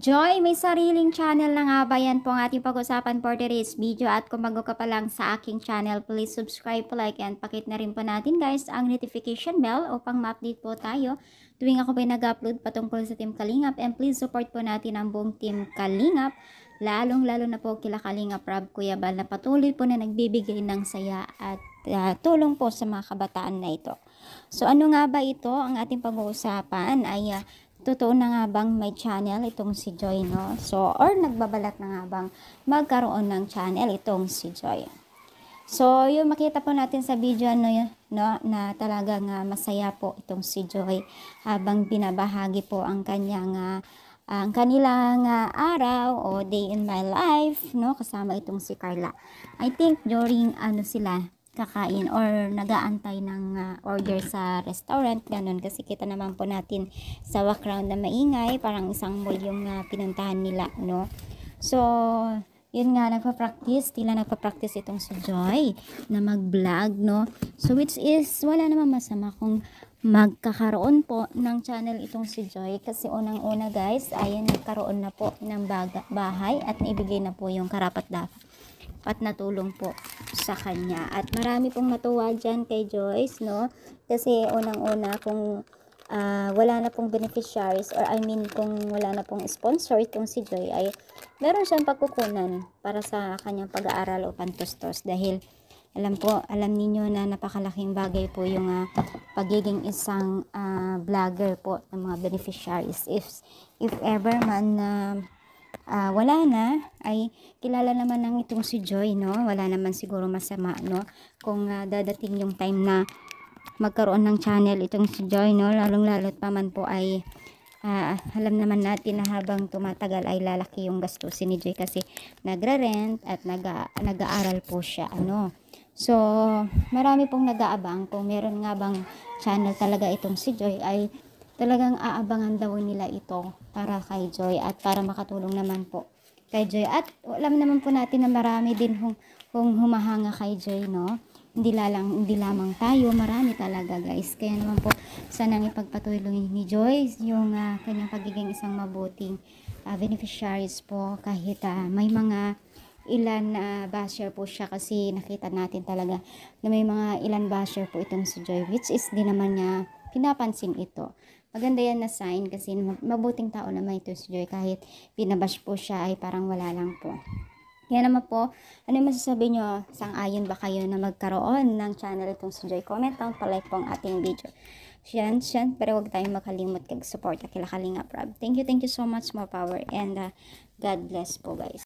Joy, may sariling channel na nga ba? Yan po ang ating pag-usapan for today's video. At kung bago ka pa lang sa aking channel, please subscribe, like, and pakit na rin po natin guys ang notification bell upang ma-update po tayo tuwing ako po nag-upload patungkol sa Team Kalingap. And please support po natin ang buong Team Kalingap, lalong-lalo na po kila Kalingap Rob Kuya Bal na patuloy po na nagbibigay ng saya at tulong po sa mga kabataan na ito. So ano nga ba ito? Ang ating pag-uusapan ay totoo na nga bang may channel itong si Joy, no? So, or nagbabalat na nga bang magkaroon ng channel itong si Joy? So, yung makita po natin sa video no, na talagang masaya po itong si Joy habang binabahagi po ang kanyang ang kanilang araw o day in my life, no? Kasama itong si Carla. I think during sila kakain or nagaantay ng order sa restaurant, ganun, kasi kita naman po natin sa background na maingay, parang isang mall yung pinuntahan nila, no? So yun nga, nagpa-practice itong si Joy na mag-vlog, no? So which is wala namang masama kung magkakaroon po ng channel itong si Joy, kasi unang-una guys ay nagkaroon na po ng bahay at naibigay na po yung karapat-dapat at natulong po sa kanya. At marami pong natuwa dyan kay Joyce, no? Kasi unang-una kung wala na pong beneficiaries, or I mean kung wala na pong sponsor itong si Joy, ay meron siyang pagkukunan para sa kanyang pag-aaral o pantustos, dahil alam ninyo na napakalaking bagay po yung pagiging isang vlogger po ng mga beneficiaries. If ever man wala na, ay kilala naman ng itong si Joy, no? Wala naman siguro masama, no? Kung dadating yung time na magkaroon ng channel itong si Joy, no? Lalong-lalot pa man po ay alam naman natin na habang tumatagal ay lalaki yung gastusin ni Joy, kasi nagre-rent at nag-aaral po siya, ano? So, marami pong nag-aabang kung meron nga bang channel talaga itong si Joy, ay talagang aabangan daw nila ito para kay Joy at para makatulong naman po kay Joy. At alam naman po natin na marami din kung humahanga kay Joy, no? Hindi lamang tayo, marami talaga guys. Kaya naman po sanang ipagpatuloy ni Joy yung kanyang pagiging isang mabuting beneficiaries po, kahit may mga ilan basher po siya, kasi nakita natin talaga na may mga ilan basher po itong si Joy, which is di naman niya pinapansin ito. Maganda yan na sign, kasi mabuting tao naman ito si Joy, kahit pinabash po siya ay parang wala lang po. Kaya naman po, ano yung masasabi nyo? Sang-ayon ba kayo na magkaroon ng channel itong si Joy? Comment down, palike po ang ating video. Pero huwag tayong makalimot kag-support kila Kalingap Rob. Thank you so much, more power, and God bless po guys.